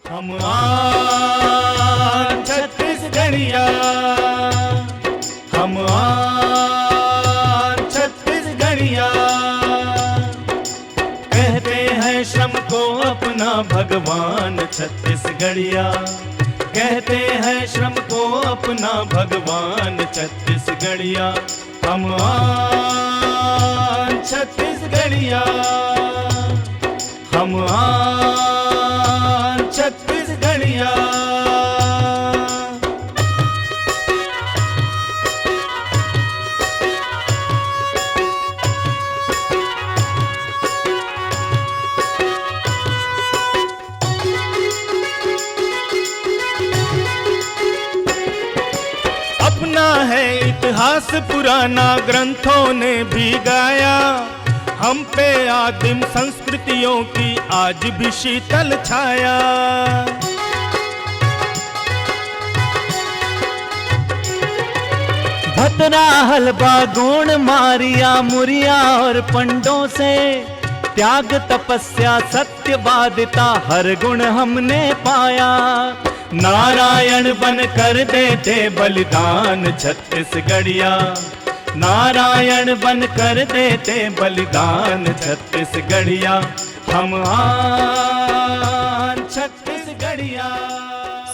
हम आन छत्तीसगढ़िया, हम आन छत्तीसगढ़िया, कहते हैं श्रम को अपना भगवान छत्तीसगढ़िया, कहते हैं श्रम को अपना भगवान छत्तीसगढ़िया। हम आन छत्तीसगढ़िया, हम आन छत्तीसगढ़िया। अपना है इतिहास पुराना, ग्रंथों ने भी गाया, हम पे आदिम संस्कृतियों की आज भी शीतल छाया। भतरा हलवा गोण मारिया मुरिया और पंडों से, त्याग तपस्या सत्यवादिता हर गुण हमने पाया। नारायण बन कर देते बलिदान छत्तीसगढ़िया, नारायण बन कर देते बलिदान छत्तीसगढ़िया। हम आन छत्तीसगढ़िया।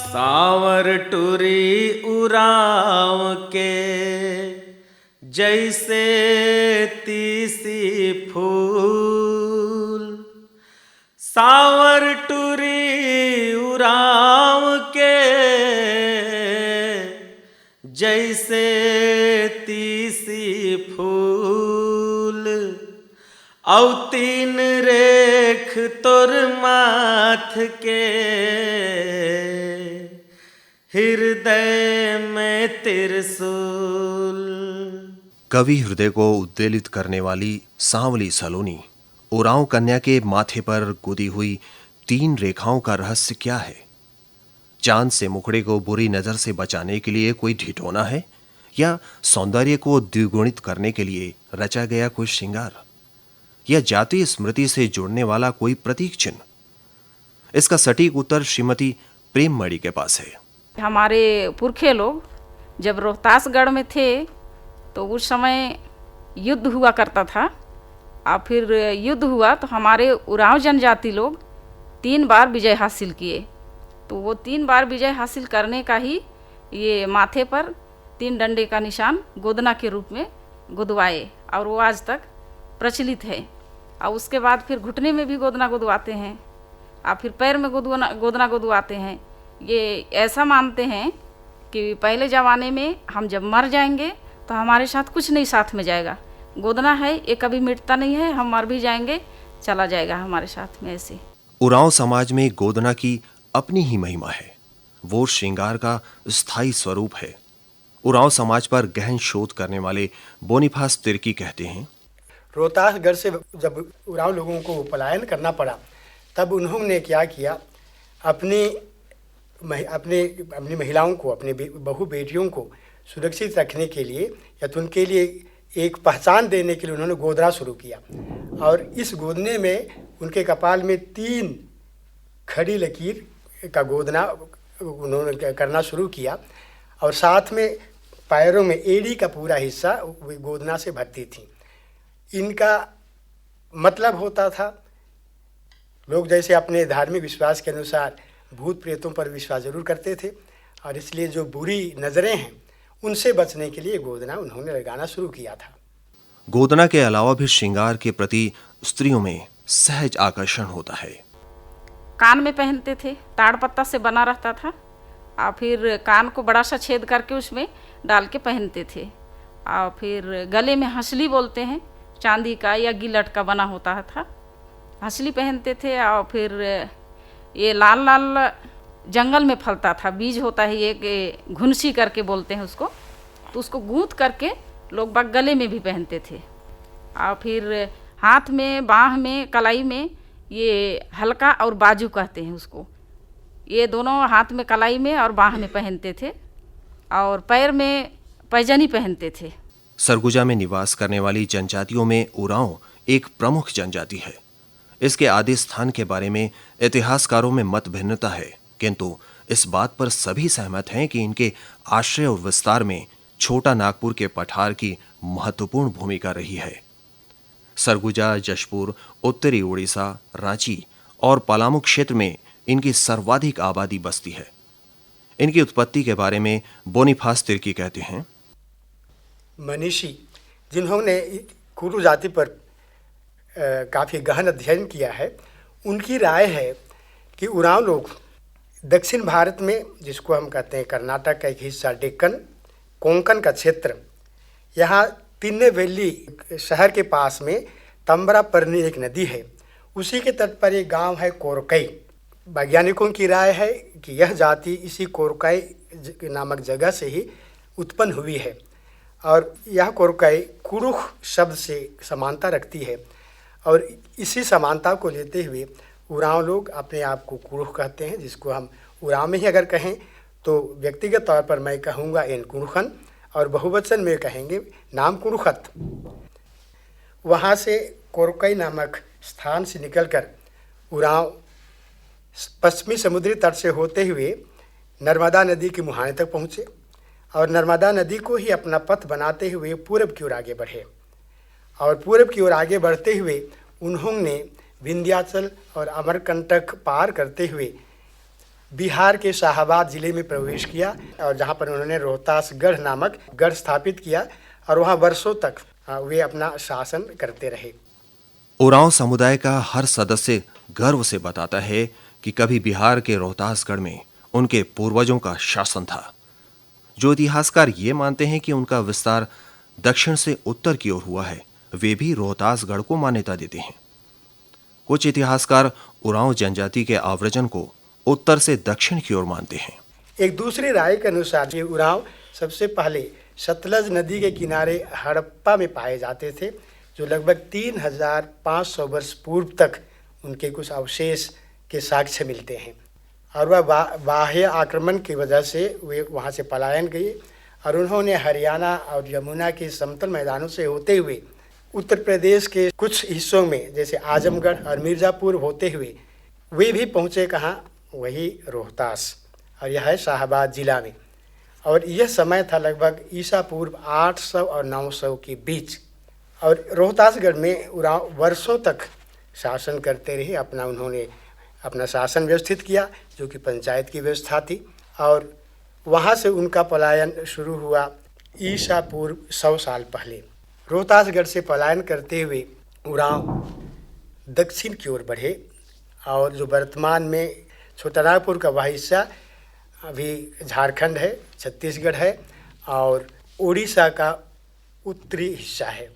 सावर टुरी उराव के जैसे तीसी फूल, सावर टुरी उराव के जैसे तीसी फूल, औ तीन रेख तोर माथ के हृदय में त्रिशूल। कवि हृदय को उद्वेलित करने वाली सांवली सलोनी उरांव कन्या के माथे पर गुदी हुई 3 रेखाओं का रहस्य क्या है? चांद से मुखड़े को बुरी नजर से बचाने के लिए कोई ढिढोना है, या सौंदर्य को द्विगुणित करने के लिए रचा गया कोई श्रृंगार, या जातीय स्मृति से जुड़ने वाला कोई प्रतीक चिन्ह? इसका सटीक उत्तर श्रीमती प्रेममणि के पास है। हमारे पुरखे लोग जब रोहतासगढ़ में थे तो उस समय युद्ध हुआ करता था, और फिर युद्ध हुआ तो हमारे उरांव जनजाति लोग 3 बार विजय हासिल किए। तो वो 3 बार विजय हासिल करने का ही ये माथे पर 3 डंडे का निशान गोदना के रूप में गुदवाए, और वो आज तक प्रचलित है। और उसके बाद फिर घुटने में भी गोदना गुदवाते हैं, और फिर पैर में गोदना गुदवाते हैं। ये ऐसा मानते हैं कि पहले ज़माने में हम जब मर जाएंगे तो हमारे साथ कुछ नहीं साथ में जाएगा। गोदना है ये कभी मिटता नहीं है, हम मर भी जाएंगे चला जाएगा हमारे साथ में। ऐसे उरांव समाज में गोदना की अपनी ही महिमा है, वो श्रृंगार का स्थायी स्वरूप है। उरांव समाज पर गहन शोध करने वाले बोनीफास तिर्की कहते हैं, रोहतासगढ़ से जब उरांव लोगों को पलायन करना पड़ा तब उन्होंने क्या किया, अपनी महिलाओं को, अपनी बहू बेटियों को सुरक्षित रखने के लिए या तो उनके लिए एक पहचान देने के लिए उन्होंने गोदना शुरू किया। और इस गोदने में उनके कपाल में 3 खड़ी लकीर का गोदना उन्होंने करना शुरू किया, और साथ में पैरों में एड़ी का पूरा हिस्सा गोदना से भरती थी। इनका मतलब होता था, लोग जैसे अपने धार्मिक विश्वास के अनुसार भूत प्रेतों पर विश्वास जरूर करते थे, और इसलिए जो बुरी नज़रें हैं उनसे बचने के लिए गोदना उन्होंने लगाना शुरू किया था। गोदना के अलावा भी श्रृंगार के प्रति स्त्रियों में सहज आकर्षण होता है। कान में पहनते थे, ताड़ पत्ता से बना रहता था, और फिर कान को बड़ा सा छेद करके उसमें डाल के पहनते थे। और फिर गले में हंसली बोलते हैं, चांदी का या गिलट का बना होता था, हंसली पहनते थे। और फिर ये लाल लाल जंगल में फलता था, बीज होता है एक घुनसी करके बोलते हैं उसको, तो उसको गूंथ करके लोग बाग गले में भी पहनते थे। और फिर हाथ में, बाह में, कलाई में, ये हल्का और बाजू कहते हैं उसको, ये दोनों हाथ में कलाई में और बाह में पहनते थे, और पैर में पैजनी पहनते थे। सरगुजा में निवास करने वाली जनजातियों में उरांव एक प्रमुख जनजाति है। इसके आदि स्थान के बारे में इतिहासकारों में मत भिन्नता है। किंतु इस बात पर सभी सहमत हैं कि इनके आश्रय और विस्तार में छोटा नागपुर के पठार की महत्वपूर्ण भूमिका रही है। सरगुजा, जशपुर, उत्तरी उड़ीसा, रांची और पलामू क्षेत्र में इनकी सर्वाधिक आबादी बसती है। इनकी उत्पत्ति के बारे में बोनीफास तिर्की कहते हैं, मनीषी जिन्होंने कुरु जाति पर काफ़ी गहन अध्ययन किया है, उनकी राय है कि उरांव लोग दक्षिण भारत में, जिसको हम कहते हैं कर्नाटक का एक हिस्सा डेक्कन, कोंकण का क्षेत्र, यहाँ तिन्ने वैली शहर के पास में तम्बरापर्णी एक नदी है, उसी के तट पर एक गांव है कोरकई। वैज्ञानिकों की राय है कि यह जाति इसी कोरकई नामक जगह से ही उत्पन्न हुई है और यह कोरकई कुरुख शब्द से समानता रखती है और इसी समानता को लेते हुए उरांव लोग अपने आप को कुरुख कहते हैं, जिसको हम उरांव में ही अगर कहें तो व्यक्तिगत तौर पर मैं कहूँगा एन कुरुखन और बहुवचन में कहेंगे नाम कुरुखत। वहाँ से कोरकई नामक स्थान से निकलकर उरांव पश्चिमी समुद्री तट से होते हुए नर्मदा नदी की मुहाने तक पहुँचे और नर्मदा नदी को ही अपना पथ बनाते हुए पूरब की ओर आगे बढ़े और पूरब की ओर आगे बढ़ते हुए उन्होंने विंध्याचल और अमरकंटक पार करते हुए बिहार के शाहाबाद जिले में प्रवेश किया और जहाँ पर उन्होंने रोहतासगढ़ नामक गढ़ स्थापित किया और वहाँ वर्षों तक वे अपना शासन करते रहे। उरांव समुदाय का हर सदस्य गर्व से बताता है कि कभी बिहार के रोहतासगढ़ में उनके पूर्वजों का शासन था। जो इतिहासकार ये मानते हैं कि उनका विस्तार दक्षिण से उत्तर की ओर हुआ है, वे भी रोहतासगढ़ को मान्यता देते हैं। कुछ इतिहासकार उरांव जनजाति के आव्रजन को उत्तर से दक्षिण की ओर मानते हैं। एक दूसरी राय के अनुसार ये उरांव सबसे पहले सतलज नदी के किनारे हड़प्पा में पाए जाते थे, जो लगभग 3500 वर्ष पूर्व तक उनके कुछ अवशेष के साक्ष्य मिलते हैं और वह बाह्य आक्रमण की वजह से वे वहाँ से पलायन गए और उन्होंने हरियाणा और यमुना के समतल मैदानों से होते हुए उत्तर प्रदेश के कुछ हिस्सों में जैसे आजमगढ़ और मिर्ज़ापुर होते हुए वे भी पहुँचे कहाँ, वही रोहतास, और यह है शाहाबाद जिला में। और यह समय था लगभग ईसा पूर्व 800 और 900 के बीच और रोहतासगढ़ में उरांव वर्षों तक शासन करते रहे। उन्होंने अपना शासन व्यवस्थित किया जो कि पंचायत की व्यवस्था थी और वहाँ से उनका पलायन शुरू हुआ ईसा पूर्व 100 साल पहले। रोहतासगढ़ से पलायन करते हुए उरांव दक्षिण की ओर बढ़े और जो वर्तमान में छोटा नागपुर का वह हिस्सा अभी झारखंड है, छत्तीसगढ़ है और उड़ीसा का उत्तरी हिस्सा है,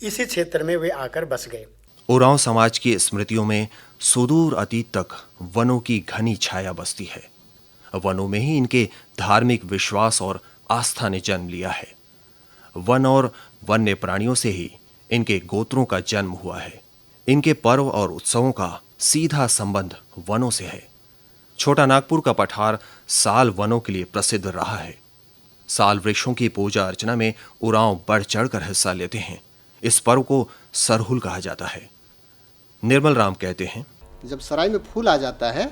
इसी क्षेत्र में वे आकर बस गए। उरांव समाज की स्मृतियों में सुदूर अतीत तक वनों की घनी छाया बसती है। वनों में ही इनके धार्मिक विश्वास और आस्था ने जन्म लिया है। वन और वन्य प्राणियों से ही इनके गोत्रों का जन्म हुआ है। इनके पर्व और उत्सवों का सीधा संबंध वनों से है। छोटा नागपुर का पठार साल वनों के लिए प्रसिद्ध रहा है। साल वृक्षों की पूजा अर्चना में उरांव बढ़ चढ़कर हिस्सा लेते हैं। इस पर्व को सरहुल कहा जाता है। निर्मल राम कहते हैं, जब सराय में फूल आ जाता है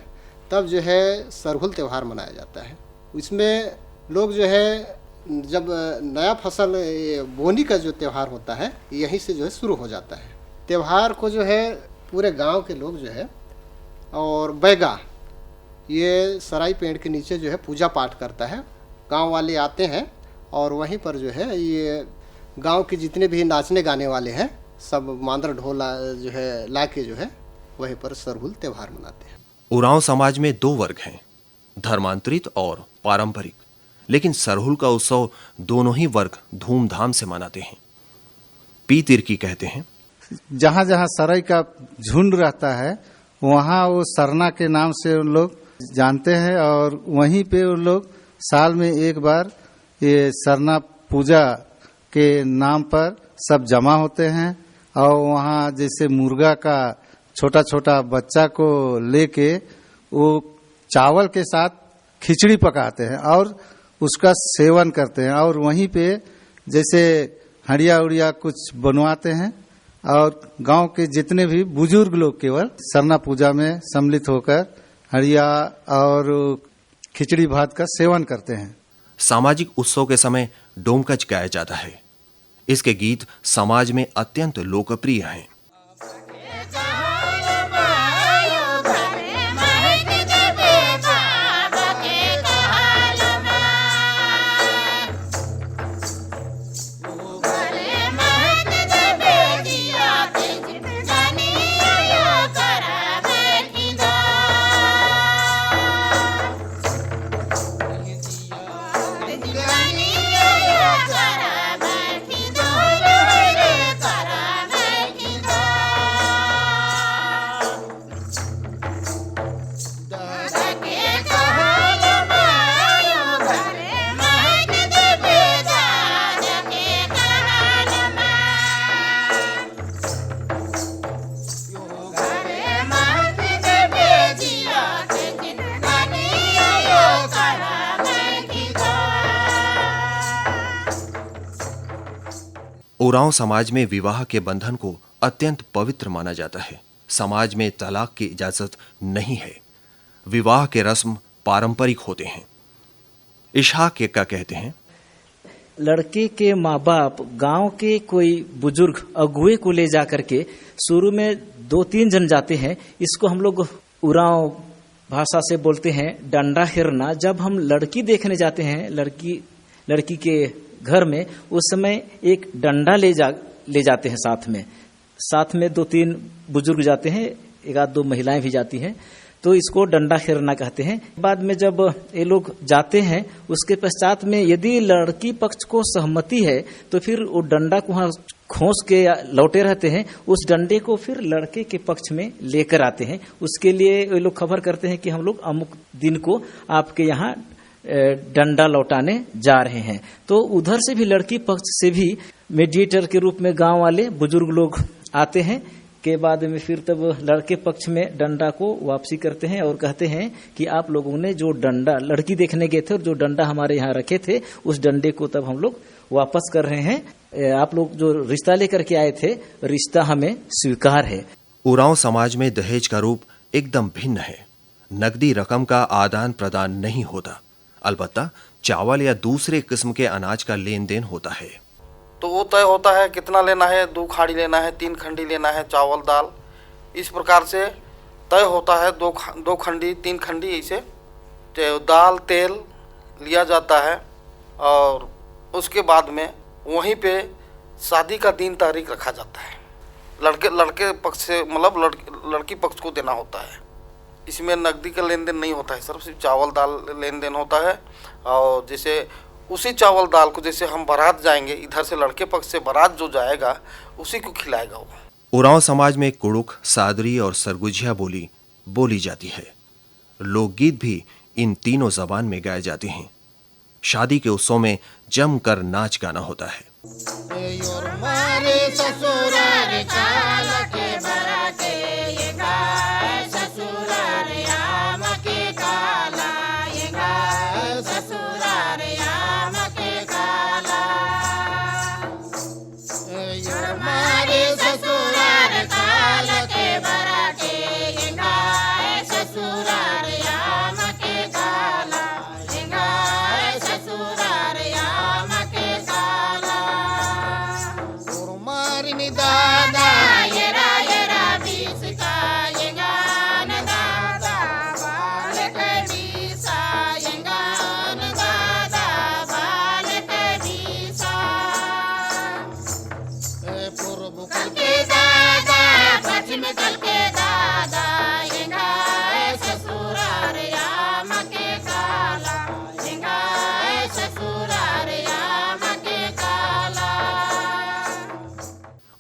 तब जो है सरहुल त्यौहार मनाया जाता है। इसमें लोग जो है जब नया फसल बोनी का जो त्यौहार होता है यहीं से जो है शुरू हो जाता है। त्यौहार को जो है पूरे गांव के लोग जो है और बैगा ये सराय पेड़ के नीचे जो है पूजा पाठ करता है। गांव वाले आते हैं और वहीं पर जो है ये गांव के जितने भी नाचने गाने वाले हैं सब मांदर ढोला जो है लाके जो है वहीं पर सरहुल त्यौहार मनाते हैं। उरांव समाज में दो वर्ग हैं, धर्मांतरित और पारंपरिक, लेकिन सरहुल का उत्सव दोनों ही वर्ग धूमधाम से मनाते हैं। पी तिर्की कहते हैं, जहाँ जहाँ सराय का झुंड रहता है वहाँ वो सरना के नाम से उन लोग जानते हैं और वहीं पे उन लोग साल में एक बार ये सरना पूजा के नाम पर सब जमा होते हैं और वहाँ जैसे मुर्गा का छोटा छोटा बच्चा को लेके वो चावल के साथ खिचड़ी पकाते हैं और उसका सेवन करते हैं और वहीं पे जैसे हड़िया उड़िया कुछ बनवाते हैं और गांव के जितने भी बुजुर्ग लोग केवल सरना पूजा में सम्मिलित होकर हड़िया और खिचड़ी भात का सेवन करते हैं। सामाजिक उत्सव के समय डोमकच गाया जाता है। इसके गीत समाज में अत्यंत लोकप्रिय हैं। उरांव समाज में विवाह के बंधन को अत्यंत पवित्र माना जाता है। समाज में तलाक की इजाजत नहीं है। विवाह के रस्म पारंपरिक होते हैं। इशहाक का कहते हैं, लड़के के माँ बाप गांव के कोई बुजुर्ग अगुए को ले जाकर के शुरू में 2-3 जन जाते हैं। इसको हम लोग उरांव भाषा से बोलते हैं डंडा हिरना। जब हम लड़की देखने जाते हैं लड़की के घर में, उस समय एक डंडा ले जाते हैं साथ में 2-3 बुजुर्ग जाते हैं, 1-2 महिलाएं भी जाती हैं, तो इसको डंडा हिरना कहते हैं। बाद में जब ये लोग जाते हैं उसके पश्चात में यदि लड़की पक्ष को सहमति है तो फिर वो डंडा को वहाँ खोस के लौटे रहते हैं। उस डंडे को फिर लड़के के पक्ष में लेकर आते हैं। उसके लिए ये लोग खबर करते हैं कि हम लोग अमुक दिन को आपके यहाँ डंडा लौटाने जा रहे हैं। तो उधर से भी लड़की पक्ष से भी मीडिएटर के रूप में गांव वाले बुजुर्ग लोग आते हैं। के बाद में फिर तब लड़के पक्ष में डंडा को वापसी करते हैं और कहते हैं कि आप लोगों ने जो डंडा लड़की देखने गए थे और जो डंडा हमारे यहाँ रखे थे उस डंडे को तब हम लोग वापस कर रहे हैं। आप लोग जो रिश्ता लेकर के आए थे, रिश्ता हमें स्वीकार है। उरांव समाज में दहेज का रूप एकदम भिन्न है। नकदी रकम का आदान प्रदान नहीं होता, अलबत्ता चावल या दूसरे किस्म के अनाज का लेन देन होता है। तो वो तय होता है कितना लेना है, 2 खाड़ी लेना है, 3 खंडी लेना है चावल दाल, इस प्रकार से तय होता है। 2 खंडी 3 खंडी ऐसे दाल तेल लिया जाता है। और उसके बाद में वहीं पे शादी का दिन तारीख रखा जाता है। लड़के पक्ष से मतलब लड़की पक्ष को देना होता है। इसमें नकदी का लेन देन नहीं होता है, सिर्फ चावल दाल लेन देन होता है। और जैसे उसी चावल दाल को जैसे हम बारात जाएंगे, इधर से लड़के पक्ष से बारात जो जाएगा उसी को खिलाएगा वो। उरांव समाज में कुड़ुक, सादरी और सरगुजिया बोली जाती है। लोकगीत भी इन तीनों जबान में गाए जाते हैं। शादी के उत्सव में जमकर नाच गाना होता है।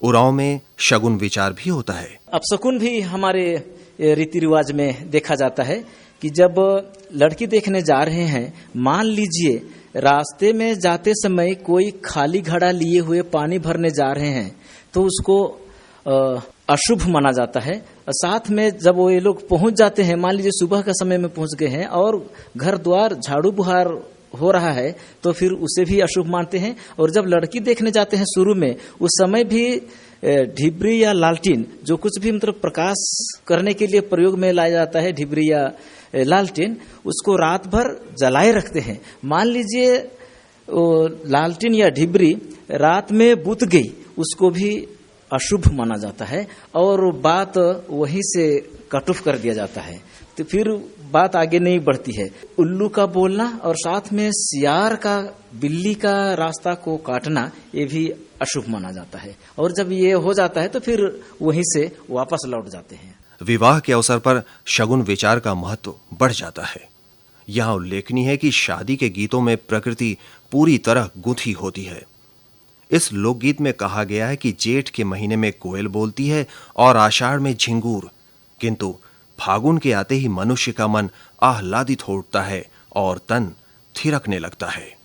उरांव में शगुन विचार भी होता है। अपशकुन भी हमारे रीति रिवाज में देखा जाता है कि जब लड़की देखने जा रहे हैं, मान लीजिए रास्ते में जाते समय कोई खाली घड़ा लिए हुए पानी भरने जा रहे हैं तो उसको अशुभ माना जाता है। साथ में जब वो ये लोग पहुंच जाते हैं, मान लीजिए सुबह का समय में पहुंच गए हैं और घर द्वार झाड़ू बुहार हो रहा है तो फिर उसे भी अशुभ मानते हैं। और जब लड़की देखने जाते हैं शुरू में, उस समय भी ढिबरी या लालटीन, जो कुछ भी मतलब प्रकाश करने के लिए प्रयोग में लाया जाता है, ढिबरी या लालटीन, उसको रात भर जलाए रखते हैं। मान लीजिए लालटीन या ढिबरी रात में बुझ गई, उसको भी अशुभ माना जाता है और बात वहीं से कट ऑफ कर दिया जाता है। तो फिर बात आगे नहीं बढ़ती है। उल्लू का बोलना और साथ में सियार का, बिल्ली का रास्ता को काटना, ये भी अशुभ माना जाता है। और जब ये हो जाता है तो फिर वहीं से वापस लौट जाते हैं। विवाह के अवसर पर शगुन विचार का महत्व बढ़ जाता है। यहाँ उल्लेखनीय है कि शादी के गीतों में प्रकृति पूरी तरह गुंथी होती है। इस लोकगीत में कहा गया है कि जेठ के महीने में कोयल बोलती है और आषाढ़ में झिंगूर, किंतु फागुन के आते ही मनुष्य का मन आह्लादित हो उठता है और तन थिरकने लगता है।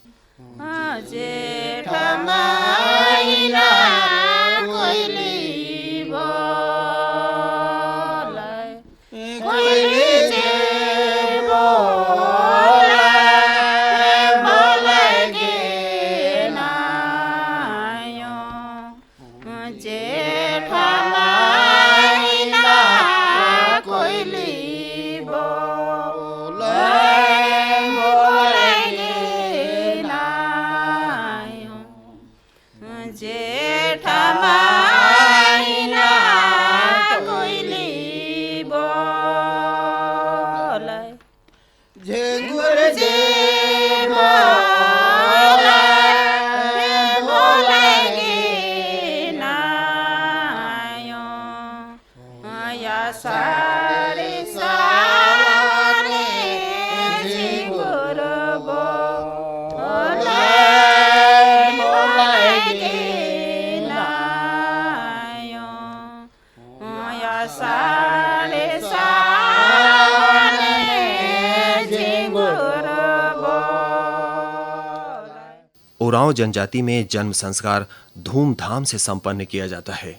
उरांव जनजाति में जन्म संस्कार धूमधाम से संपन्न किया जाता है।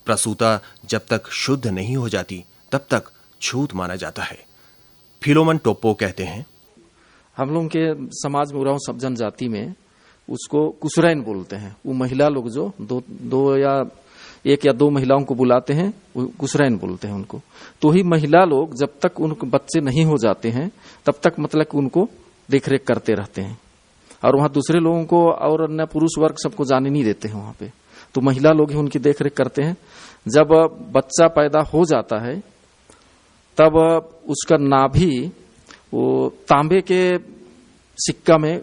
प्रसूता जब तक शुद्ध नहीं हो जाती तब तक छूत माना जाता है। फिलोमन टोप्पो कहते हैं, हम लोग के समाज में उरांव सब जनजाति में उसको कुसरैन बोलते हैं। वो महिला लोग जो दो या एक या दो महिलाओं को बुलाते हैं, वो कुसरैन बोलते हैं उनको। तो ही महिला लोग जब तक उनको बच्चे नहीं हो जाते हैं तब तक मतलब उनको देखरेख करते रहते हैं और वहां दूसरे लोगों को और अन्य पुरुष वर्ग सबको जाने नहीं देते हैं वहां पे। तो महिला लोग ही उनकी देखरेख करते हैं। जब बच्चा पैदा हो जाता है तब उसका नाभि वो तांबे के सिक्का में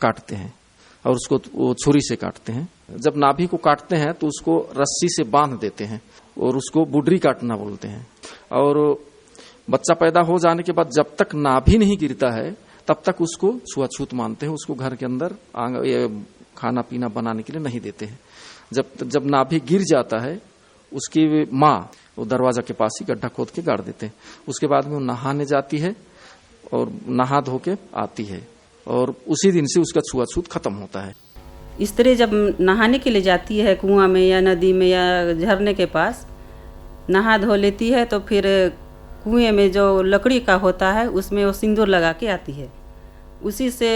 काटते हैं और उसको वो छुरी से काटते हैं। जब नाभि को काटते हैं तो उसको रस्सी से बांध देते हैं और उसको बुडरी काटना बोलते हैं। और बच्चा पैदा हो जाने के बाद जब तक नाभि नहीं गिरता है तब तक उसको छुआछूत मानते हैं। उसको घर के अंदर खाना पीना बनाने के लिए नहीं देते हैं। जब नाभि गिर जाता है उसकी माँ वो दरवाजा के पास ही गड्ढा खोद के गाड़ देते हैं। उसके बाद में वो नहाने जाती है और नहा धो के आती है और उसी दिन से उसका छुआछूत खत्म होता है। स्त्री जब नहाने के लिए जाती है कुआं में या नदी में या झरने के पास, नहा धो लेती है तो फिर कुएं में जो लकड़ी का होता है उसमें वो सिंदूर लगा के आती है। उसी से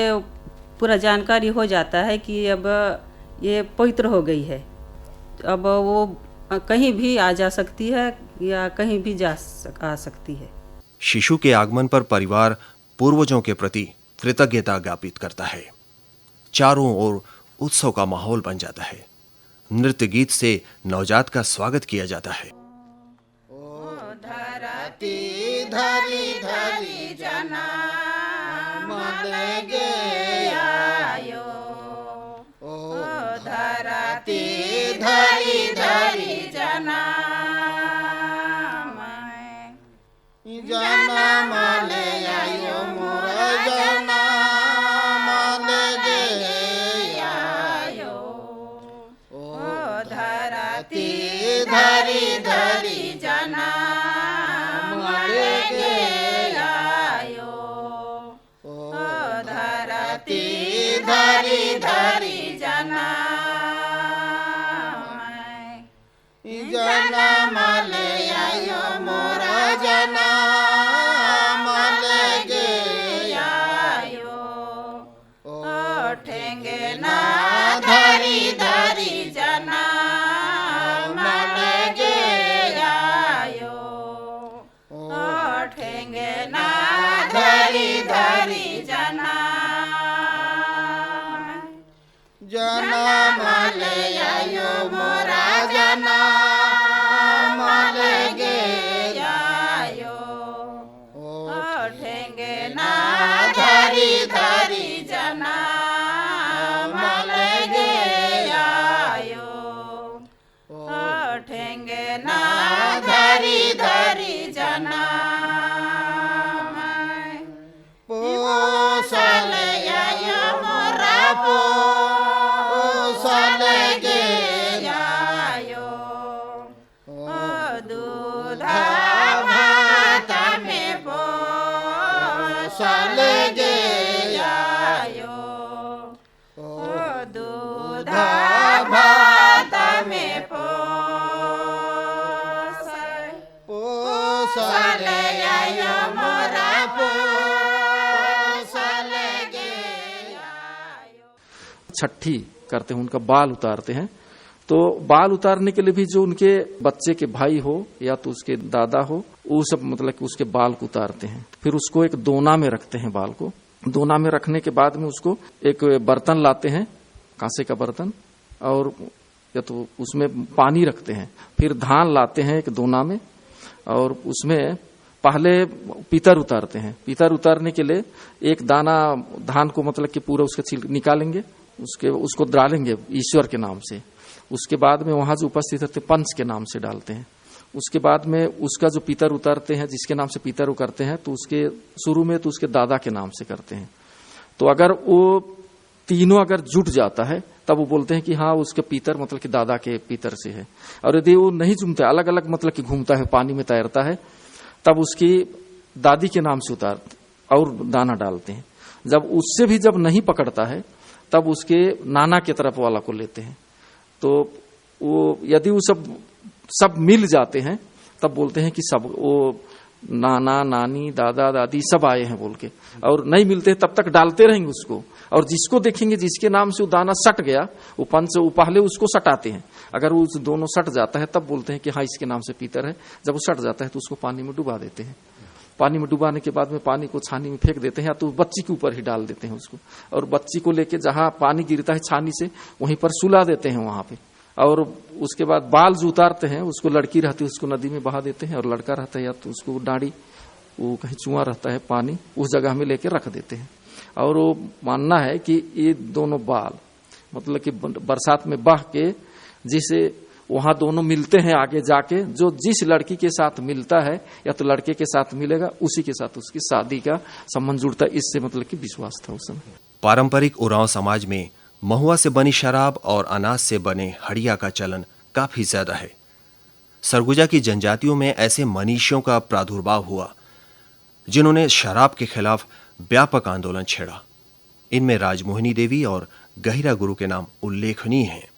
पूरा जानकारी हो जाता है कि अब ये पवित्र हो गई है। अब वो कहीं भी आ जा सकती है या कहीं भी आ सकती है। शिशु के आगमन पर परिवार पूर्वजों के प्रति कृतज्ञता ज्ञापित करता है। चारों ओर उत्सव का माहौल बन जाता है। नृत्य गीत से नवजात का स्वागत किया जाता है। धरती धरी धरी जना मन गे आयो, ओ धरती धरी धरी जना मन आयो मोर जना मन गे आयो, ओ धरती धरी धरी जना धरी धरी जना जना मले आयो मोरा जना मले गे ना धरी धरी जना जनम ले आयो मोरा जनम ले आयो ठेंगे ना धरी धरी जनम ले आयो ठेंगे ना धरी धरी जनम पोसल आयो मोरा पोसल गे आयो दूधा भात में पोसल गे आयो दूधा भात में पोसल आयो मोरा पोसल गे आयो। छठी करते हैं, उनका बाल उतारते हैं। तो बाल उतारने के लिए भी जो उनके बच्चे के भाई हो या तो उसके दादा हो, वो सब मतलब कि उसके बाल को उतारते हैं। फिर उसको एक दोना में रखते हैं, बाल को दोना में रखने के बाद में उसको एक बर्तन लाते हैं, कांसे का बर्तन, और या तो उसमें पानी रखते हैं। फिर धान लाते हैं एक दोना में, और उसमें पहले पीतर उतारते हैं। पीतर उतारने के लिए एक दाना धान को मतलब कि पूरा उसका छिलका निकालेंगे, उसको डालेंगे ईश्वर के नाम से। उसके बाद में वहां जो उपस्थित रहते पंच के नाम से डालते हैं। उसके बाद में उसका जो पीतर उतारते हैं, जिसके नाम से पीतर वो करते हैं, तो उसके शुरू में तो उसके दादा के नाम से करते हैं। तो अगर वो तीनों अगर जुट जाता है तब वो बोलते हैं कि हाँ उसके पीतर मतलब कि दादा के पीतर से है। और यदि वो नहीं जूमता, अलग अलग मतलब कि घूमता है, पानी में तैरता है, तब उसकी दादी के नाम से उतारते और दाना डालते हैं। जब उससे भी जब नहीं पकड़ता है तब उसके नाना के तरफ वाला को लेते हैं। तो वो यदि वो सब मिल जाते हैं तब बोलते हैं कि सब वो नाना नानी दादा दादी सब आए हैं बोल के। और नहीं मिलते तब तक डालते रहेंगे उसको। और जिसको देखेंगे जिसके नाम से वो दाना सट गया, वो पंच वो पहले उसको सटाते हैं। अगर वो दोनों सट जाता है तब बोलते हैं कि हाँ इसके नाम से पीतर है। जब वो सट जाता है तो उसको पानी में डुबा देते हैं। पानी में डुबाने के बाद में पानी को छानी में फेंक देते हैं, या तो बच्ची के ऊपर ही डाल देते हैं उसको। और बच्ची को लेके जहां पानी गिरता है छानी से वहीं पर सुला देते हैं वहां पे। और उसके बाद बाल जो उतारते हैं, उसको लड़की रहती है उसको नदी में बहा देते हैं, और लड़का रहता है या तो उसको डाड़ी वो कहीं चुआ रहता है पानी, उस जगह में लेके रख देते हैं। और वो मानना है कि ये दोनों बाल मतलब कि बरसात में बह के जिसे वहां दोनों मिलते हैं, आगे जाके जो जिस लड़की के साथ मिलता है या तो लड़के के साथ मिलेगा, उसी के साथ उसकी शादी का संबंध जुड़ता है। इससे मतलब कि विश्वास था उस समय। पारंपरिक उरांव समाज में महुआ से बनी शराब और अनाज से बने हड़िया का चलन काफी ज्यादा है। सरगुजा की जनजातियों में ऐसे मनीषियों का प्रादुर्भाव हुआ जिन्होंने शराब के खिलाफ व्यापक आंदोलन छेड़ा। इनमें राजमोहिनी देवी और गहिरा गुरु के नाम उल्लेखनीय हैं।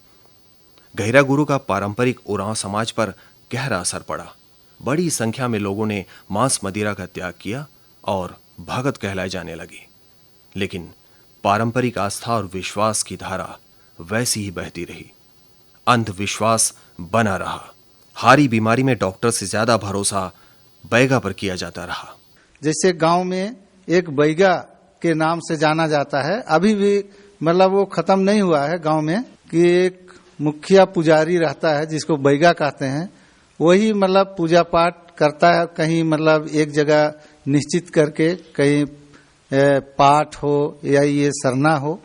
गहिरा गुरु का पारंपरिक उरांव समाज पर गहरा असर पड़ा। बड़ी संख्या में लोगों ने मांस मदिरा का त्याग किया और भगत कहलाए जाने लगे। लेकिन पारंपरिक आस्था और विश्वास की धारा वैसी ही बहती रही। अंधविश्वास बना रहा। हारी बीमारी में डॉक्टर से ज्यादा भरोसा बैगा पर किया जाता रहा। जैसे गांव में एक बैगा के नाम से जाना जाता है, अभी भी मतलब वो खत्म नहीं हुआ है गांव में, कि एक मुखिया पुजारी रहता है जिसको बैगा कहते हैं। वही मतलब पूजा पाठ करता है, कहीं मतलब एक जगह निश्चित करके, कहीं पाठ हो या ये सरना हो,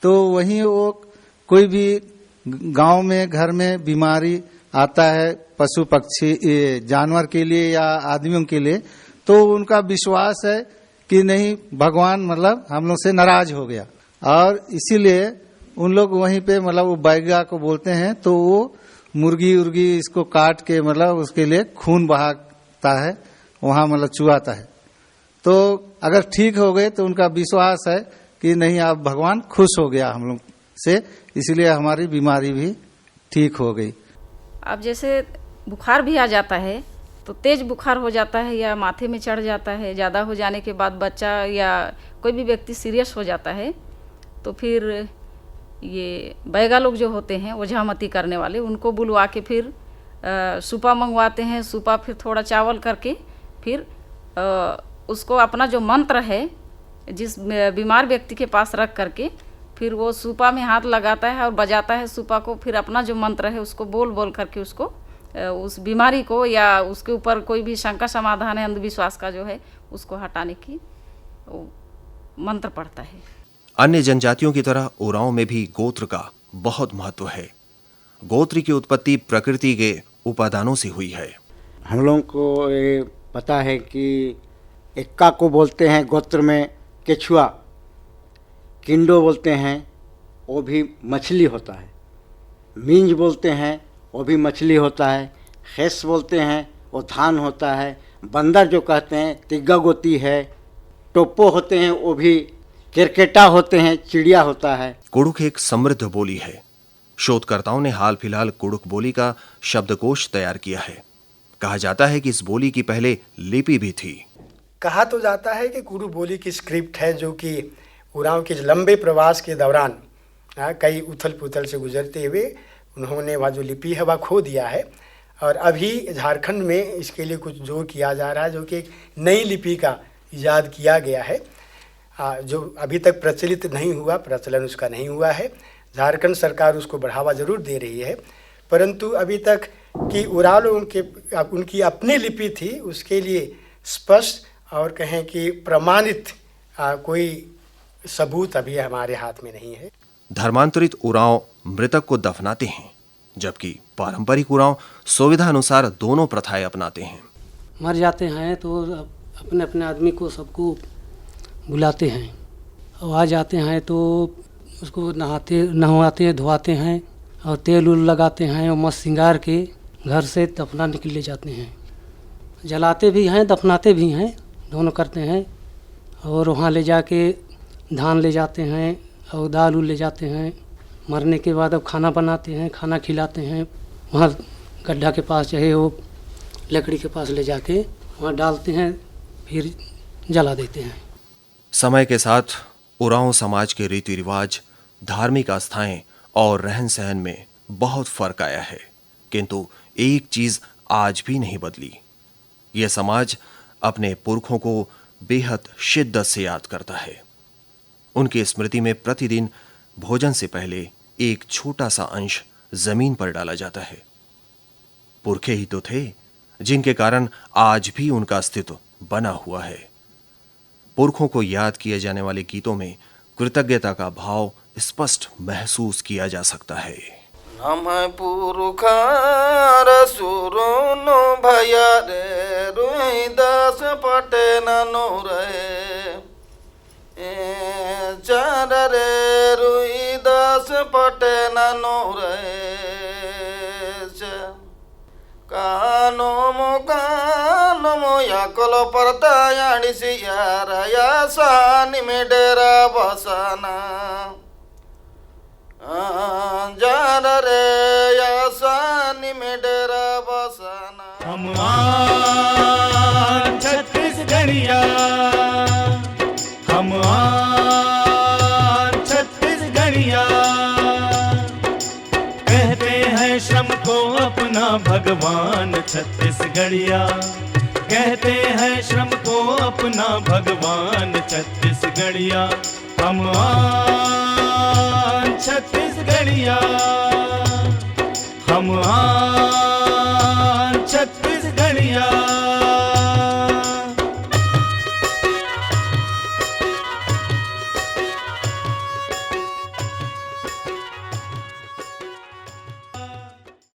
तो वहीं वो कोई भी गांव में घर में बीमारी आता है पशु पक्षी जानवर के लिए या आदमियों के लिए, तो उनका विश्वास है कि नहीं भगवान मतलब हम लोग से नाराज हो गया, और इसीलिए उन लोग वहीं पे मतलब वो बैगा को बोलते हैं। तो वो मुर्गी उर्गी इसको काट के मतलब उसके लिए खून बहाता है, वहां मतलब चुआता है। तो अगर ठीक हो गए तो उनका विश्वास है कि नहीं अब भगवान खुश हो गया हम लोग से, इसलिए हमारी बीमारी भी ठीक हो गई। अब जैसे बुखार भी आ जाता है तो तेज बुखार हो जाता है या माथे में चढ़ जाता है, ज़्यादा हो जाने के बाद बच्चा या कोई भी व्यक्ति सीरियस हो जाता है, तो फिर ये बैगा लोग जो होते हैं ओझामती करने वाले, उनको बुलवा के फिर सूपा मंगवाते हैं। सूपा फिर थोड़ा चावल करके फिर उसको अपना जो मंत्र है जिस बीमार व्यक्ति के पास रख करके फिर वो सूपा में हाथ लगाता है और बजाता है सूपा को, फिर अपना जो मंत्र है उसको बोल बोल करके उसको उस बीमारी को या उसके ऊपर कोई भी शंका समाधान है अंधविश्वास का जो है उसको हटाने की मंत्र पढ़ता है। अन्य जनजातियों की तरह ओरांव में भी गोत्र का बहुत महत्व है। गोत्र की उत्पत्ति प्रकृति के उपादानों से हुई है। हम लोगों को ये पता है कि एक्का को बोलते हैं गोत्र में केछुआ, किंडो बोलते हैं वो भी मछली होता है, मिंज बोलते हैं वो भी मछली होता है, खेस बोलते हैं वो धान होता है, बंदर जो कहते हैं तिग्गा गोती है, टोपो होते हैं वो भी केरकेटा होते हैं, चिड़िया होता है। कुड़ुक एक समृद्ध बोली है। शोधकर्ताओं ने हाल फिलहाल कुड़ुक बोली का शब्दकोश तैयार किया है। कहा जाता है कि इस बोली की पहले लिपि भी थी। कहा तो जाता है कि कुड़ुक बोली की स्क्रिप्ट है जो कि उरांव के लंबे प्रवास के दौरान कई उथल पुथल से गुजरते हुए उन्होंने वह जो लिपि है वह खो दिया है और अभी झारखंड में इसके लिए कुछ जोर किया जा रहा है जो कि एक नई लिपि का इजाद किया गया है जो अभी तक प्रचलित नहीं हुआ, प्रचलन उसका नहीं हुआ है। झारखंड सरकार उसको बढ़ावा जरूर दे रही है, परंतु अभी तक कि उरांव उनकी अपनी लिपि थी उसके लिए स्पष्ट और कहें कि प्रमाणित कोई सबूत अभी हमारे हाथ में नहीं है। धर्मांतरित उरांव मृतक को दफनाते हैं, जबकि पारंपरिक उरांव सुविधा अनुसार दोनों प्रथाएं अपनाते हैं। मर जाते हैं तो अपने अपने आदमी को सबको बुलाते हैं और आ जाते हैं तो उसको नहवाते धोआते हैं और तेल उल लगाते हैं और मस्त श्रृंगार के घर से दफना निकले जाते हैं। जलाते भी हैं दफनाते भी हैं, दोनों करते हैं। और वहाँ ले जाके धान ले जाते हैं और दाल उल ले जाते हैं। मरने के बाद अब खाना बनाते हैं, खाना खिलाते हैं। वहाँ गड्ढा के पास चाहे वो लकड़ी के पास ले जाके वहाँ डालते हैं, फिर जला देते हैं। समय के साथ उरांव समाज के रीति रिवाज, धार्मिक आस्थाएं और रहन सहन में बहुत फर्क आया है, किंतु एक चीज आज भी नहीं बदली। यह समाज अपने पुरखों को बेहद शिद्दत से याद करता है। उनकी स्मृति में प्रतिदिन भोजन से पहले एक छोटा सा अंश जमीन पर डाला जाता है। पुरखे ही तो थे जिनके कारण आज भी उनका अस्तित्व बना हुआ है। पुरखों को याद किए जाने वाले गीतों में कृतज्ञता का भाव स्पष्ट महसूस किया जा सकता है। नम पुरखार सुरुनु भया रे रुई दास पटे ननु रे चार रे रुई दास पटे ननु रे कानो मो याकल परता याणिसी यार या सानी में डेरा बसाना जार रे या सानी में डेरा बसाना। हम छत्तीसगढ़िया, हम छत्तीसगढ़िया, कहते हैं श्रम को अपना भगवान छत्तीसगढ़िया, कहते हैं श्रम को अपना भगवान छत्तीसगढ़िया। हम छत्तीसगढ़िया, हम छत्तीसगढ़िया।